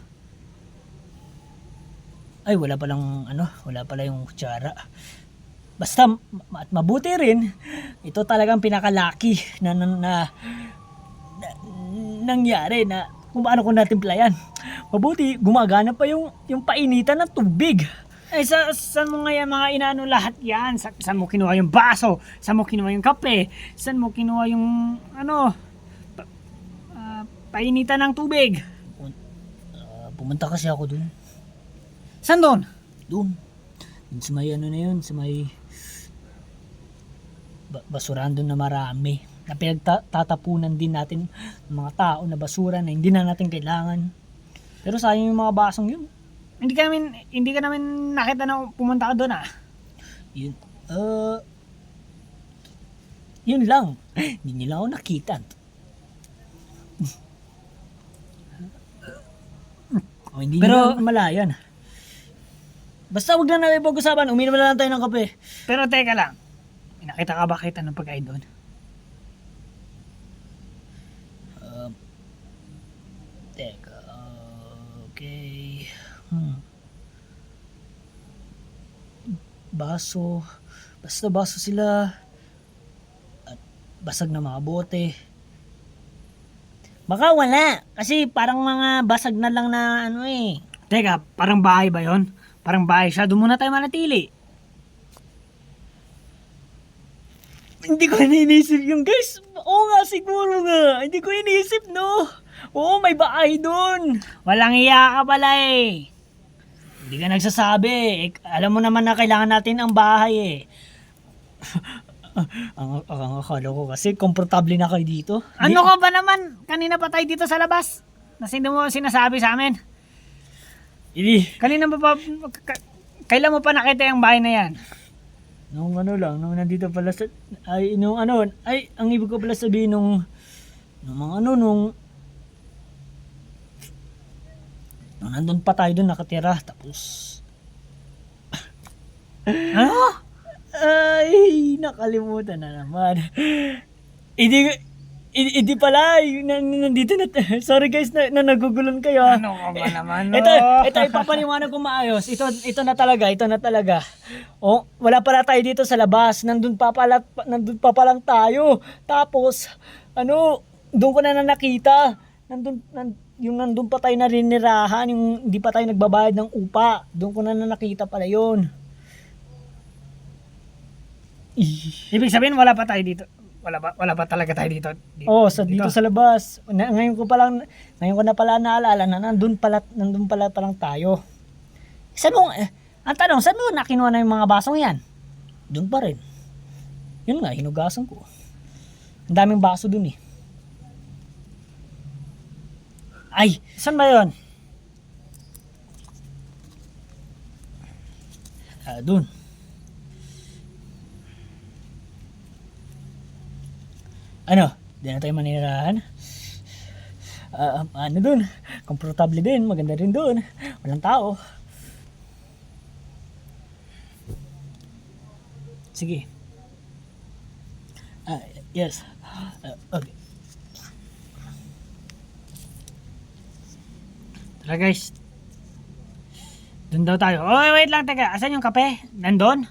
Ay, wala pala yung kutsara. Basta, at mabuti rin, ito talagang pinakalaki na nangyari na kung paano ko natimplayan. Mabuti, gumagana pa yung painitan ng tubig. Eh, saan mo nga yan mga inaano lahat yan? Saan mo kinuha yung baso? Saan mo kinuha yung kape? Saan mo kinuha yung painitan ng tubig? Pumunta kasi ako dun. Saan doon? Dun sa may ano na yun, sa may basurahan dun na marami. Na pinagtatapunan din natin ng mga tao na basura na hindi na natin kailangan. Pero sayang yung mga basong yun. Hindi ka namin nakita na pumunta ka doon ah. Yun lang. Hindi nila ako nakita. Hindi Pero nila malayan. Basta wag na natin pag-usapan. Uminom na lang tayo ng kape. Pero teka lang. May nakita ka ba kita ng pagkain doon? Teka. Okay. Baso. Basta baso sila. basag na mga bote. Baka wala. Kasi parang mga basag na lang na ano eh. Teka, parang bahay ba yon? Parang bahay siya. Doon muna tayo manatili. Hindi ko iniisip yung guys. Oo nga, siguro nga. Hindi ko iniisip, no? Oo, may bahay doon. Walang iya ka pala eh. Hindi ka nagsasabi. Eh, alam mo naman na kailangan natin ang bahay eh. ang akala ko kasi komportable na kayo dito. Ano ka ba naman? Kanina pa tayo dito sa labas. Nasindi mo sinasabi sa amin. Hindi. Kanina kailan mo pa nakita yung bahay na yan? Nung ano lang, nung nandito pala sa, ang ibig ko pala sabihin nung nandun pa tayo doon nakatira, tapos, Ano? ay, nakalimutan na naman. Hindi pala, nandito na, sorry guys na nagugulon kayo. Ano ka ba naman? Ito ipapaliwanag ko maayos. Ito na talaga. Oh, wala pala tayo dito sa labas. Nandun pa lang tayo. Tapos doon ko na nakita. Nandun pa tayo narinirahan, yung hindi pa tayo nagbabayad ng upa. Doon ko na nakita pala 'yon. Ibig sabihin wala pa tayo dito. Wala pa talaga tayo dito. Dito sa labas. Ngayon ko na pala naalala na nandun pala lang tayo. Ang tanong, saan mo nakinuha na yung mga basong yan? Doon pa rin. Yun nga, hinugasan ko. Ang daming baso dun eh. Ay, saan ba yun? Dun. Ano? Di na tayo maninirahan? Ano dun? Komportable din. Maganda rin dun. Walang tao. Sige. Yes. Okay. Tara guys. Doon daw tayo. Oh, wait lang, teka. Asan yung kape? Nandun?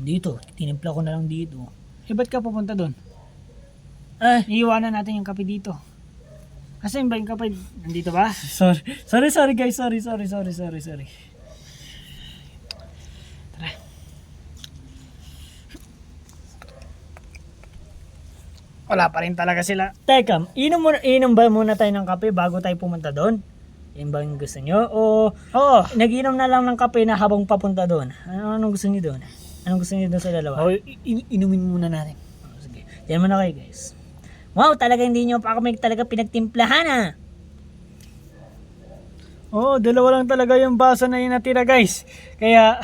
Nandito. Tinimpla ko na lang dito. Eh, ba't ka pupunta doon? Iiwanan natin yung kape dito. Asan ba yung kape? Nandito ba? Sorry guys. Sorry. Tara. Wala pa rin talaga sila. Teka, inom ba muna tayo ng kape bago tayo pumunta doon? Yan ba yung gusto nyo? O nag-inom na lang ng kape na habang papunta doon? Anong gusto nyo doon? Anong gusto niyo doon sa dalawa? Inumin muna natin. Sige. Yan muna kayo guys. Wow, talaga hindi nyo pa kami talaga pinagtimplahan ah. Dalawa lang talaga yung baso na yung natira guys. Kaya,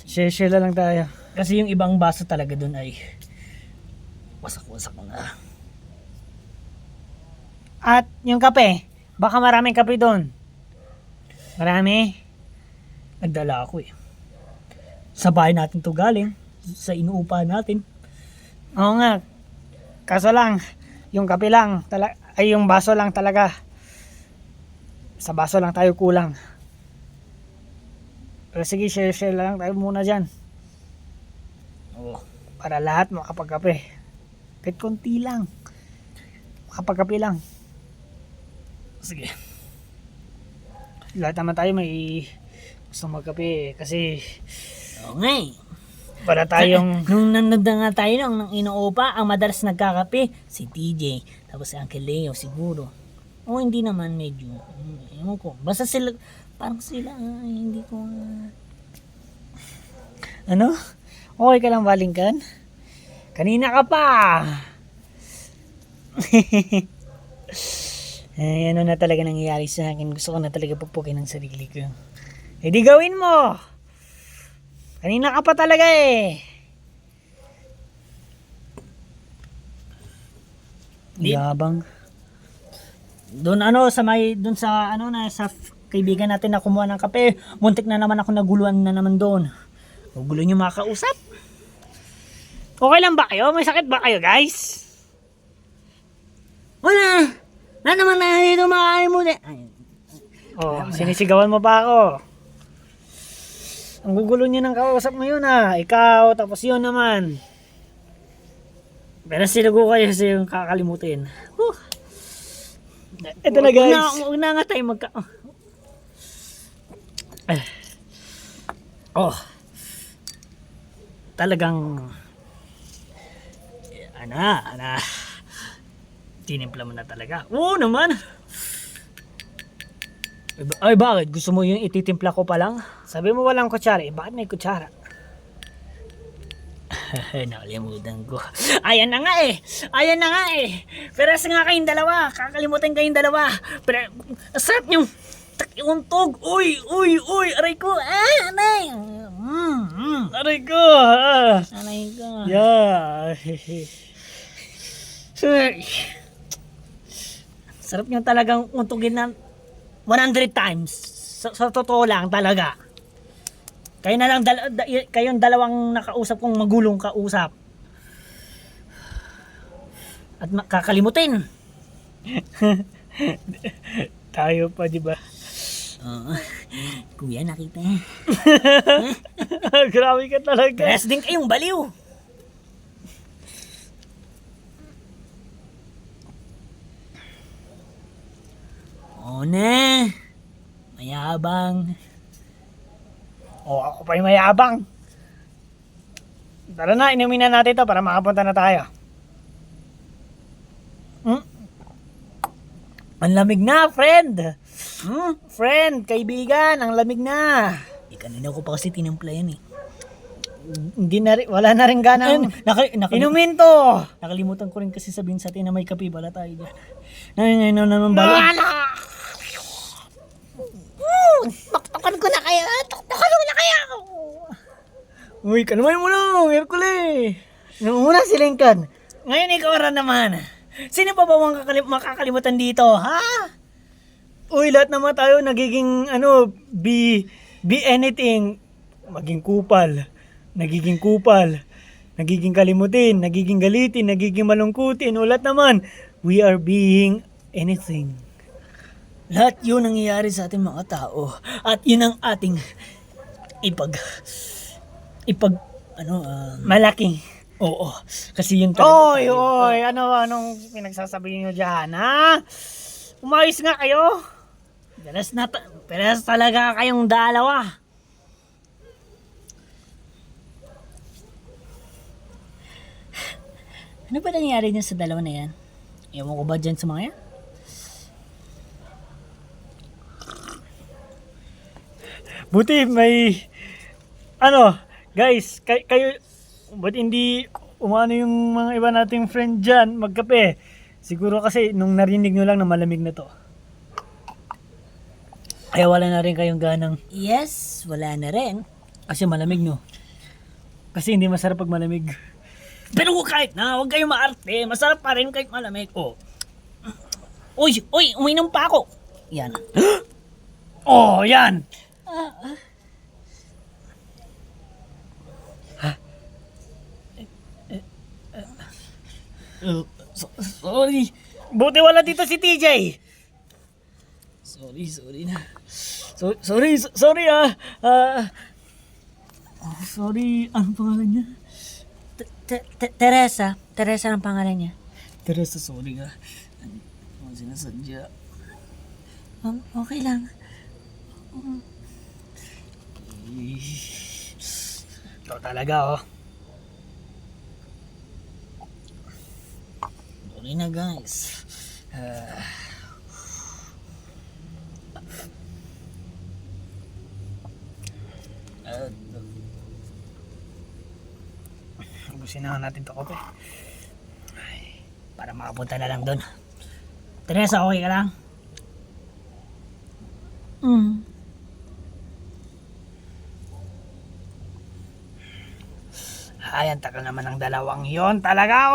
share lang tayo. Kasi yung ibang baso talaga doon ay wasak-wasak na. At yung kape, baka maraming kape doon. Marami? Nagdala ako eh. Sa bahay natin to galing. Sa inuupahan natin. Oo nga. Kaso lang, yung kape lang, yung baso lang talaga. Sa baso lang tayo kulang. Pero sige, share lang tayo muna dyan. Para lahat makapagkape. Kahit konti lang. Makapagkape lang. Sige. Lahat naman tayo may gusto magkape kasi Oo nga eh. para tayong Nung nandun na nga tayo nung inuupa, ang madalas nagkakape, si TJ, tapos si Uncle Leo siguro. O hindi naman medyo, ewan ko. Basta sila, parang sila, hindi ko... ano? Okay ka lang balingkan? Kanina ka pa! Ano na talaga nangyayari sa akin. Gusto ko na talaga pupukin ng sarili ko. Eh di gawin mo! Kanina ka pa talaga eh. Yabang. Doon sa kaibigan natin na kumuha ng kape, muntik na naman ako naguluhan na naman doon. Gugulo niyo makausap. Okay lang ba kayo? May sakit ba kayo guys? Wala! Na naman na dito makakalimutin. Sinisigawan mo pa ako. Ang gugulo niya ng kausap ngayon ikaw, tapos yun naman. Pero sinugo kayo sa yung kakalimutin. Ito na guys. Huwag na nga tayo Talagang tinimpla mo na talaga. Oo naman. Ay bakit? Gusto mo yung ititimpla ko pa lang? Sabi mo walang kutsara, bakit may kutsara? Nakalimutan ko. Ayan na nga eh. Peres nga kayong dalawa. Kakalimutan kayong dalawa. Pero, sarap nyo. Takiuntog. Uy. Aray ko. Anay. Aray ko. Anay ko. Yeah. Sarap nyo talagang untugin na 100 times. Sa totoo lang talaga. Kayo na lang, kayong dalawang nakausap kong magulong kausap. At kakalimutin. Tayo pa, di ba? Oo. Kuya, nakita. Grabe ka talaga. Kayas din kayong baliw. Oo na. Mayabang. Ako pa yung mayabang. Tara na, inumin na natin to para makapunta na tayo. Ang lamig na, friend. Friend, kaibigan, ang lamig na. Kanina ko pa kasi tinimpla yan eh. Hindi na rin, wala na rin ganang inumin to. Nakalimutan ko rin kasi sabihin sa atin na may kape pala tayo dyan. Nangyayano naman ba? Tuktukan ko na kayo! Uy, kalmay mo lang, Hercules. Nung una si Lincoln. Ngayon ikaw rin naman. Sino pa ba makakalimutan dito, ha? Uy, lahat naman tayo nagiging, be anything. Maging kupal, nagiging kalimutin, nagiging galitin, nagiging malungkutin. Ulat naman, we are being anything. Lahat yun nangyayari sa ating mga tao. At yun ang ating Malaki. Oo. Kasi yun talaga. Oy, anong pinagsasabihin nyo dyan, ha? Umayos nga kayo. Peres talaga kayong dalawa. Ano ba nangyari niya sa dalawa na yan? Ewan ko ba dyan sa mga yan? Buti may, guys, kayo, ba't hindi umano yung mga iba nating friend dyan, magkape? Siguro kasi nung narinig nyo lang na malamig na to. Kaya wala na rin kayong ganang. Yes, wala na rin. Kasi malamig, no? Kasi hindi masarap pag malamig. Pero kahit na, huwag kayong maarte. Masarap pa rin kahit malamig. Oh. Uy, uminom pa ako. Yan. Yan! Sorry. Buti wala dito si TJ. Sorry na. Sorry, sorry, anong pangalan niya? Teresa. Teresa ang pangalan niya. Teresa, sorry nga. Ano sinasadya? Okay lang. Ito talaga, Sorry na guys. Ubusin na natin ito, kape. Para makapunta na lang doon. Teresa, okay ka lang? Ay, ang tagal naman ng dalawang yon talaga,